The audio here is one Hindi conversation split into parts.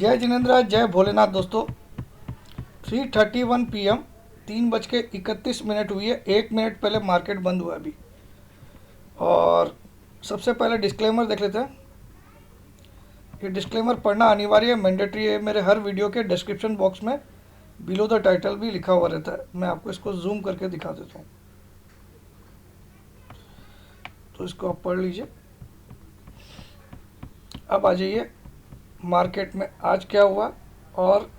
जय जिनेन्द्र, जय भोलेनाथ दोस्तों। 3:31 PM, 3:31 हुई है। 1 मिनट पहले मार्केट बंद हुआ अभी। और सबसे पहले डिस्क्लेमर देख लेते हैं। ये डिस्क्लेमर पढ़ना अनिवार्य है, मैंडेटरी है। मेरे हर वीडियो के डिस्क्रिप्शन बॉक्स में बिलो द टाइटल भी लिखा हुआ रहता है। मैं आपको इसको जूम करके दिखा देता हूँ, तो इसको आप पढ़ लीजिए। अब आ जाइए मार्केट में आज क्या हुआ और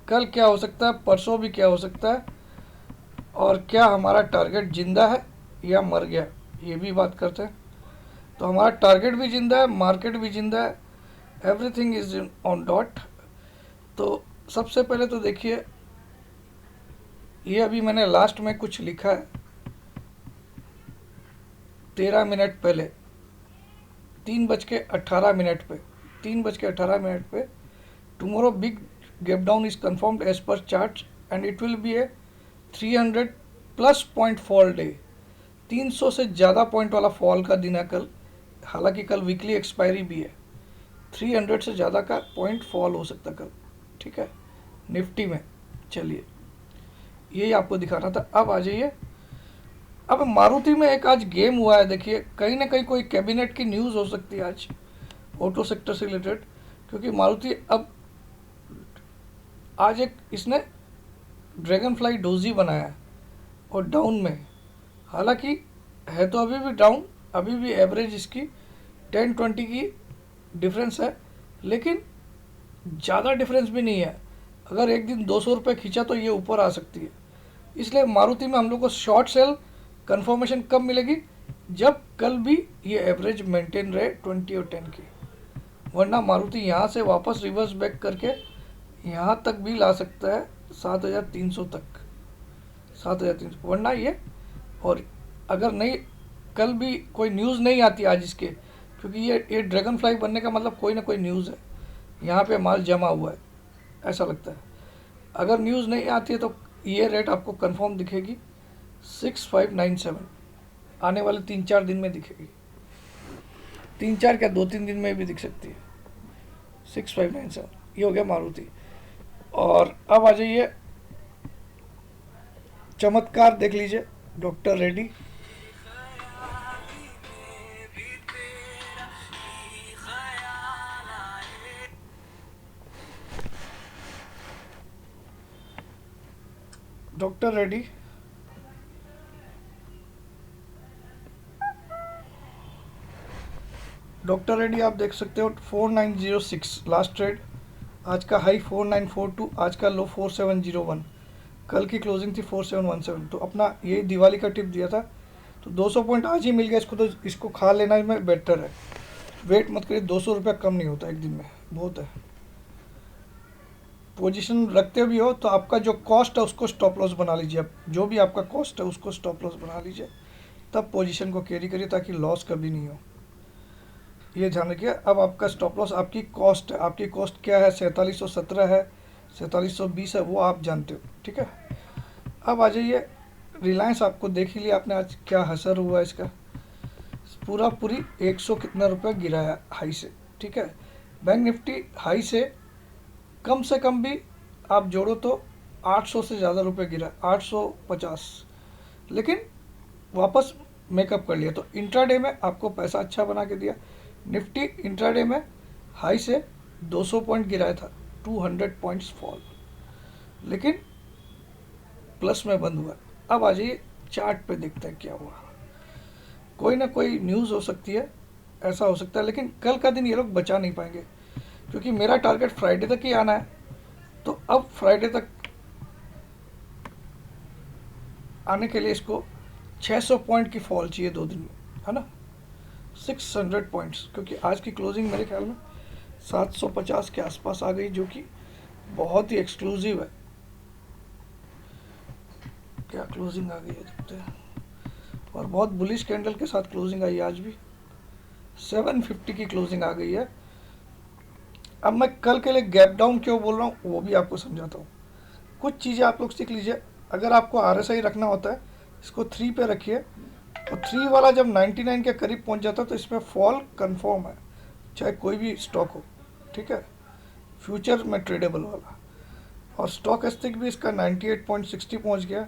कल क्या हो सकता है, परसों भी क्या हो सकता है, और क्या हमारा टारगेट जिंदा है या मर गया, ये भी बात करते हैं। तो हमारा टारगेट भी जिंदा है, मार्केट भी जिंदा है, एवरीथिंग इज ऑन डॉट। तो सबसे पहले तो देखिए, ये अभी मैंने लास्ट में कुछ लिखा है 13 मिनट पहले, 3:18 पे, 3:18 पे, tomorrow big gap down is confirmed as per chart and it will be a 300+ point fall day. 300 से ज़्यादा पॉइंट वाला फॉल का दिन है कल। हालांकि कल वीकली एक्सपायरी भी है। 300 से ज़्यादा का पॉइंट फॉल हो सकता कल, ठीक है, निफ्टी में। चलिए, यही आपको दिखाना था। अब आ जाइए, अब मारुति में एक आज गेम हुआ है। देखिए, कहीं ना कहीं कोई कैबिनेट की न्यूज़ हो सकती है आज ऑटो सेक्टर से रिलेटेड, क्योंकि मारुति अब आज एक इसने ड्रैगन फ्लाई डोजी बनाया है और डाउन में। हालांकि है तो अभी भी डाउन, अभी भी एवरेज इसकी 10-20 की डिफरेंस है, लेकिन ज़्यादा डिफरेंस भी नहीं है। अगर एक दिन 200 रुपये खींचा तो ये ऊपर आ सकती है। इसलिए मारुति में हम लोग को शॉर्ट सेल कंफर्मेशन कब मिलेगी, जब कल भी ये एवरेज मेंटेन रहे 20 और 10 की। वरना मारुति यहाँ से वापस रिवर्स बैक करके यहाँ तक भी ला सकता है, 7,300 तक, 7,300। वरना ये, और अगर नहीं, कल भी कोई न्यूज़ नहीं आती आज इसके, क्योंकि ये ड्रैगन फ्लाई बनने का मतलब कोई ना कोई न्यूज़ है, यहाँ पे माल जमा हुआ है, ऐसा लगता है। अगर न्यूज़ नहीं आती है तो ये रेट आपको कंफर्म दिखेगी 6597, आने वाले 3-4 दिन में दिखेगी। 3-4 क्या, 2-3 दिन में भी दिख सकती है। 6597, ये हो गया मारुति। और अब आ जाइए, चमत्कार देख लीजिए, doctor Reddy. Doctor Reddy doctor Reddy आप देख सकते हो 4906 लास्ट ट्रेड। आज का हाई 4942, आज का लो 4701, कल की क्लोजिंग थी 4717। तो अपना ये दिवाली का टिप दिया था, तो 200 पॉइंट आज ही मिल गया इसको, तो इसको खा लेना में बेटर है। वेट मत करिए, 200 रुपया कम नहीं होता एक दिन में, बहुत है। पोजीशन रखते भी हो तो आपका जो कॉस्ट है उसको स्टॉप लॉस बना लीजिए। अब जो भी आपका कॉस्ट है उसको स्टॉप लॉस बना लीजिए, तब पोजीशन को कैरी करिए, ताकि लॉस कभी नहीं हो। ये ध्यान रखिए। अब आपका स्टॉप लॉस आपकी कॉस्ट है। आपकी कॉस्ट क्या है, 4717 है, 4720 है, वो आप जानते हो, ठीक है। अब आ जाइए, रिलायंस आपको देख ही लिया आपने, आज क्या हसर हुआ इसका, पूरी 100 कितना रुपये गिराया हाई से, ठीक है। बैंक निफ्टी हाई से कम भी आप जोड़ो तो 800 से ज़्यादा रुपये गिरा, 850, लेकिन वापस मेकअप कर लिया। तो इंट्राडे में आपको पैसा अच्छा बना के दिया। निफ्टी इंट्राडे में हाई से 200 पॉइंट गिराया था, 200 पॉइंट्स फॉल, लेकिन प्लस में बंद हुआ। अब आ जाइए चार्ट पे, देखते हैं क्या हुआ। कोई ना कोई न्यूज़ हो सकती है, ऐसा हो सकता है, लेकिन कल का दिन ये लोग बचा नहीं पाएंगे, क्योंकि मेरा टारगेट फ्राइडे तक ही आना है। तो अब फ्राइडे तक आने के लिए इसको 600 पॉइंट की फॉल चाहिए 2 दिन में, है ना, 600 पॉइंट्स, क्योंकि आज की क्लोजिंग मेरे ख्याल में 750 के आसपास आ गई, जो कि बहुत ही एक्सक्लूसिव है। क्या क्लोजिंग आ गई है देखते हैं, और बहुत बुलिश कैंडल के साथ क्लोजिंग आई आज भी, 750 की क्लोजिंग आ गई है। अब मैं कल के लिए गैप डाउन क्यों बोल रहा हूँ वो भी आपको समझाता हूँ। कुछ चीज़ें आप लोग सीख लीजिए। अगर आपको RSI रखना होता है, इसको 3 पे रखिए, और 3 वाला जब 99 के करीब पहुंच जाता है तो इसमें फॉल कंफर्म है, चाहे कोई भी स्टॉक हो, ठीक है। फ्यूचर में ट्रेडेबल वाला। और स्टॉकेस्टिक भी इसका 98.60 पहुंच गया।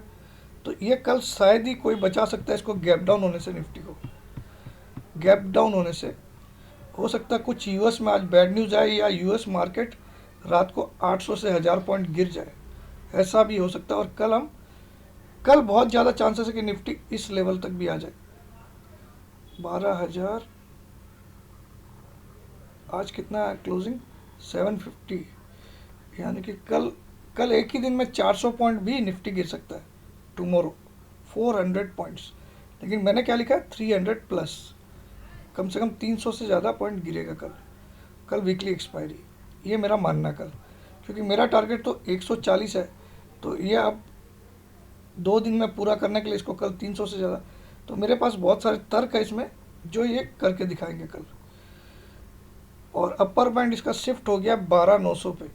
तो ये कल शायद ही कोई बचा सकता है इसको गैप डाउन होने से, निफ्टी को गैप डाउन होने से। हो सकता है कुछ यूएस में आज बैड न्यूज़ आए या यूएस मार्केट रात को 800 से 1000 पॉइंट गिर जाए, ऐसा भी हो सकता है। और कल बहुत ज़्यादा चांसेस है कि निफ्टी इस लेवल तक भी आ जाए 12,000। आज कितना है क्लोजिंग? 750। यानी कि कल एक ही दिन में 400 पॉइंट भी निफ्टी गिर सकता है टुमारो, 400 पॉइंट्स। लेकिन मैंने क्या लिखा है 300 प्लस, कम से कम 300 से ज़्यादा पॉइंट गिरेगा कल वीकली एक्सपायरी, ये मेरा मानना है कल। क्योंकि मेरा टारगेट तो 140 है, तो ये अब 2 दिन में पूरा करने के लिए इसको कल 300 से ज़्यादा, तो मेरे पास बहुत सारे तर्क है इसमें जो ये करके दिखाएंगे कल। और अपर बैंड इसका शिफ्ट हो गया 12,900 पे,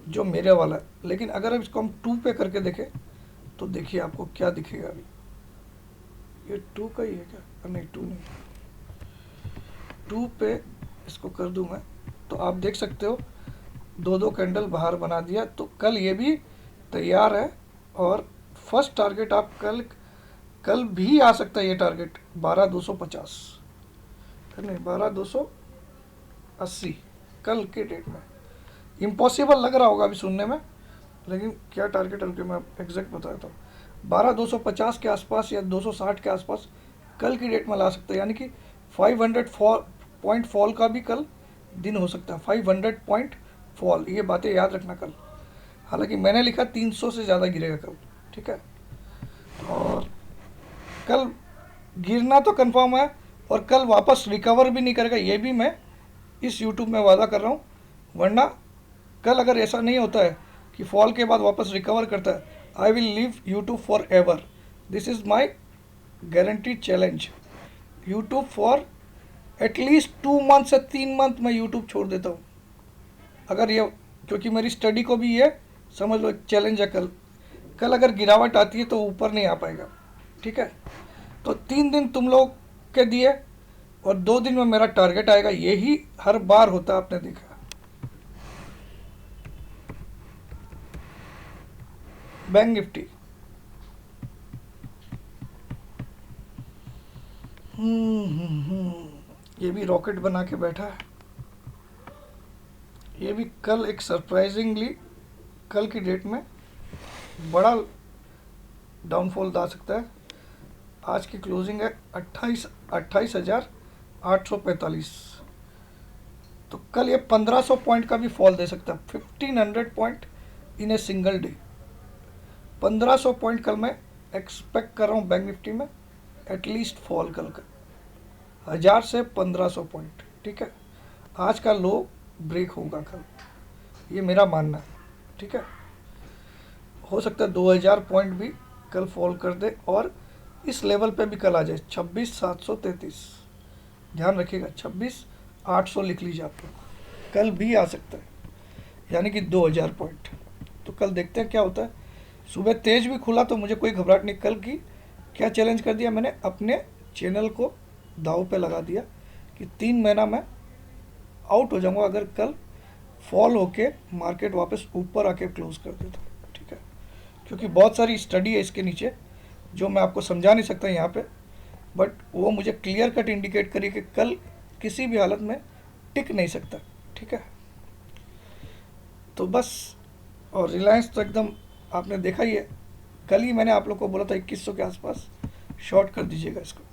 जो मेरे वाला है। लेकिन अगर अब इसको हम 2 पे करके देखें तो देखिए आपको क्या दिखेगा। अभी ये 2 का ही है क्या? नहीं 2 नहीं, 2 पे इसको कर दूं मैं, तो आप देख सकते हो 2 कैंडल बाहर बना दिया। तो कल ये भी तैयार है। और फर्स्ट टारगेट आप कल भी आ सकता है, ये टारगेट 12,250 नहीं 12,280 कल के डेट में। इम्पॉसिबल लग रहा होगा अभी सुनने में, लेकिन क्या टारगेट है मैं एग्जैक्ट बताता हूँ। 12,250 के आसपास या 260 के आसपास कल की डेट में ला सकते हैं। यानी कि 500 पॉइंट फॉल का भी कल दिन हो सकता है, 500 पॉइंट फॉल, ये बातें याद रखना कल। हालांकि मैंने लिखा 300 से ज़्यादा गिरेगा कल, ठीक है। और कल गिरना तो कंफर्म है, और कल वापस रिकवर भी नहीं करेगा, ये भी मैं इस यूट्यूब में वादा कर रहा हूँ। वरना कल अगर ऐसा नहीं होता है कि फॉल के बाद वापस रिकवर करता है, I will leave YouTube for ever. This is my guaranteed challenge. YouTube for at least 2 month से 3 मंथ मैं यूट्यूब छोड़ देता हूँ अगर ये, क्योंकि मेरी स्टडी को भी ये समझ लो एक चैलेंज है। कल अगर गिरावट आती है तो ऊपर नहीं आ पाएगा, ठीक है। तो 3 दिन तुम लोग के दिए और 2 दिन में मेरा टारगेट आएगा, यही हर बार होता है, आपने देखा। बैंक निफ्टी ये भी रॉकेट बना के बैठा है। ये भी कल एक सरप्राइजिंगली कल की डेट में बड़ा डाउनफॉल आ सकता है। आज की क्लोजिंग है 28,845। तो कल ये 1500 पॉइंट का भी फॉल दे सकता है, 1500 point in a single day. 1500 point कल मैं एक्सपेक्ट कर रहा हूँ बैंक निफ्टी में, एटलीस्ट फॉल कल का 1000 से 1500 पॉइंट, ठीक है। आज का लो ब्रेक होगा कल, ये मेरा मानना है, ठीक है। हो सकता है 2000 पॉइंट भी कल फॉल कर दे और इस लेवल पे भी कल आ जाए 26,733। ध्यान रखिएगा 26,800 लिख लीजिए आप लोग, कल भी आ सकता है, यानी कि 2000 पॉइंट। तो कल देखते हैं क्या होता है। सुबह तेज भी खुला तो मुझे कोई घबराहट नहीं। कल की क्या चैलेंज कर दिया मैंने, अपने चैनल को दाव पे लगा दिया कि 3 महीना मैं आउट हो जाऊंगा अगर कल फॉल होके मार्केट वापस ऊपर आके क्लोज कर देता, ठीक है। क्योंकि बहुत सारी स्टडी है इसके नीचे जो मैं आपको समझा नहीं सकता यहाँ पे, बट वो मुझे क्लियर कट इंडिकेट करी कि कल किसी भी हालत में टिक नहीं सकता, ठीक है। तो बस, और रिलायंस तो एकदम आपने देखा ही है, कल ही मैंने आप लोग को बोला था 2100 के आसपास शॉर्ट कर दीजिएगा इसको।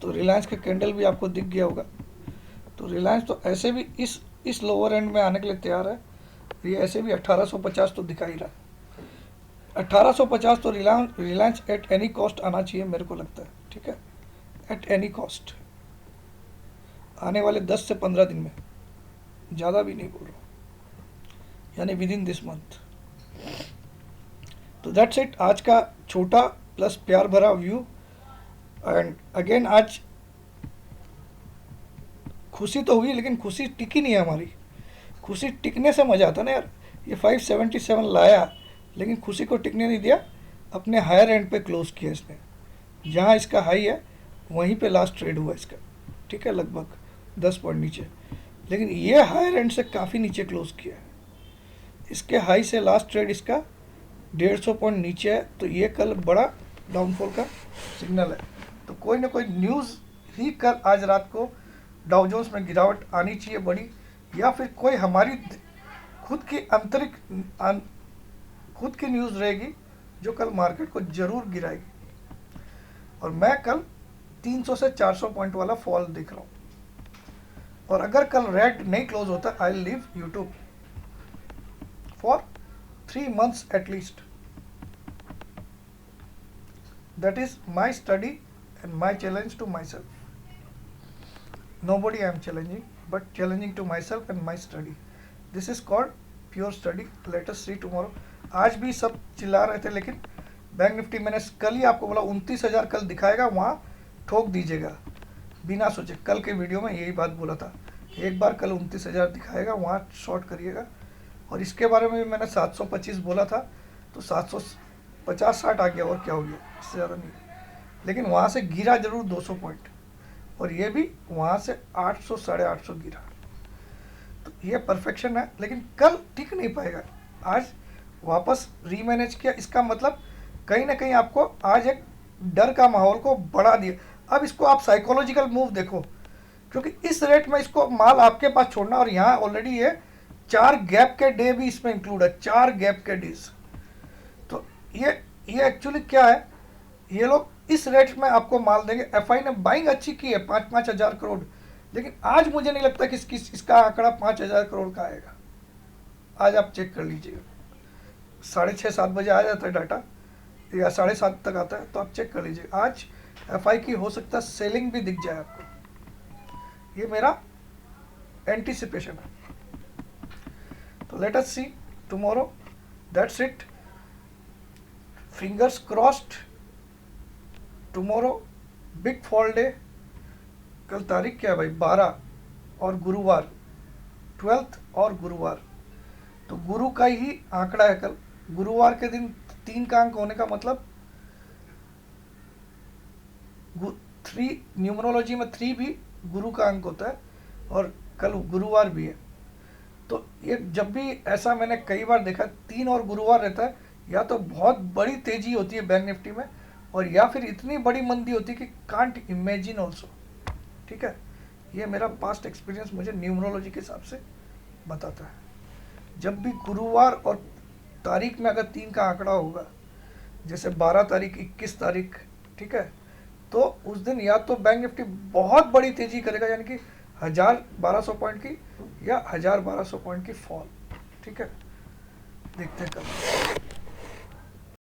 तो रिलायंस का कैंडल भी आपको दिख गया होगा। तो रिलायंस तो ऐसे भी इस लोअर एंड में आने के लिए तैयार है। ये ऐसे भी 1850 तो दिखा ही रहा है। 1850 तो रिलायंस एट एनी कॉस्ट आना चाहिए मेरे को लगता है, ठीक है। एट एनी कॉस्ट आने वाले 10 से 15 दिन में, ज़्यादा भी नहीं बोल रहा हूँ, यानी विद इन दिस मंथ। तो दैट्स इट, आज का छोटा प्लस प्यार भरा व्यू। एंड अगेन आज खुशी तो हुई, लेकिन खुशी टिकी नहीं है हमारी। खुशी टिकने से मज़ा आता ना यार। ये 577 लाया, लेकिन खुशी को टिकने नहीं दिया, अपने हायर एंड पे क्लोज किया इसने। जहाँ इसका हाई है वहीं पे लास्ट ट्रेड हुआ इसका, ठीक है, लगभग 10 पॉइंट नीचे। लेकिन ये हायर एंड से काफ़ी नीचे क्लोज किया है। इसके हाई से लास्ट ट्रेड इसका 150 पॉइंट नीचे है, तो ये कल बड़ा डाउनफॉल का सिग्नल है। तो कोई ना कोई न्यूज़ ही कल आज रात को डाउ जोन्स में गिरावट आनी चाहिए बड़ी, या फिर कोई हमारी खुद की आंतरिक खुद की न्यूज़ रहेगी जो कल मार्केट को ज़रूर गिराएगी। और मैं कल 300 से 400 पॉइंट वाला फॉल देख रहा हूँ। और अगर कल रेड नहीं क्लोज होता, I will leave YouTube for 3 months at least. That is my study and my challenge to myself. Nobody I am challenging, but challenging to myself and my study. This is called pure study. Let us see tomorrow. आज भी सब चिल्ला रहे थे, लेकिन बैंक निफ्टी मैंने कल ही आपको बोला 29,000 कल दिखाएगा, वहाँ ठोक दीजिएगा बिना सोचे। कल के वीडियो में यही बात बोला था, एक बार कल 29,000 दिखाएगा, वहाँ शॉर्ट करिएगा। और इसके बारे में भी मैंने 725 बोला था, तो 750-60 आ गया, और क्या हो गया, इससे ज़्यादा नहीं। लेकिन वहाँ से गिरा जरूर 200 पॉइंट, और ये भी वहाँ से 800 850 गिरा। तो ये परफेक्शन है, लेकिन कल टिक नहीं पाएगा। आज वापस रीमैनेज किया, इसका मतलब कहीं ना कहीं आपको आज एक डर का माहौल को बढ़ा दिया। अब इसको आप साइकोलॉजिकल मूव देखो, क्योंकि इस रेट में इसको माल आपके पास छोड़ना, और यहाँ ऑलरेडी ये 4 गैप के डे भी इसमें इंक्लूड है, 4 गैप के डेज। तो ये एक्चुअली क्या है, ये लोग इस रेट में आपको माल देंगे। एफआई ने बाइंग अच्छी की है 5-5 हज़ार करोड़, लेकिन आज मुझे नहीं लगता कि इसका आंकड़ा 5,000 करोड़ का आएगा। आज आप चेक कर लीजिएगा, 6:30-7 बजे आ जाता है डाटा, या 7:30 तक आता है, तो आप चेक कर लीजिएगा। आज एफआई की हो सकता है सेलिंग भी दिख जाए आपको। ये मेरा एंटीसिपेशन है। तो let us see tomorrow, that's it, fingers crossed. Tomorrow big fall day. कल तारीख क्या है भाई, 12 और गुरुवार 12th और गुरुवार, तो गुरु का ही आंकड़ा है कल। गुरुवार के दिन 3 का अंक होने का मतलब 3, न्यूमरोलॉजी में 3 भी गुरु का अंक होता है, और कल गुरुवार भी है। तो ये जब भी ऐसा मैंने कई बार देखा, 3 और गुरुवार रहता है, या तो बहुत बड़ी तेजी होती है बैंक निफ्टी में, और या फिर इतनी बड़ी मंदी होती है कि कांट इमेजिन ऑल्सो। ठीक है, ये मेरा पास्ट एक्सपीरियंस मुझे न्यूमरोलॉजी के हिसाब से बताता है। जब भी गुरुवार और तारीख में अगर 3 का आंकड़ा होगा, जैसे 12 तारीख, 21 तारीख, ठीक है, तो उस दिन या तो बैंक निफ्टी बहुत बड़ी तेजी करेगा, यानी कि 1,000-1,200 पॉइंट की, या 1,000-1,200 पॉइंट की फॉल। ठीक है, देखते हैं कल।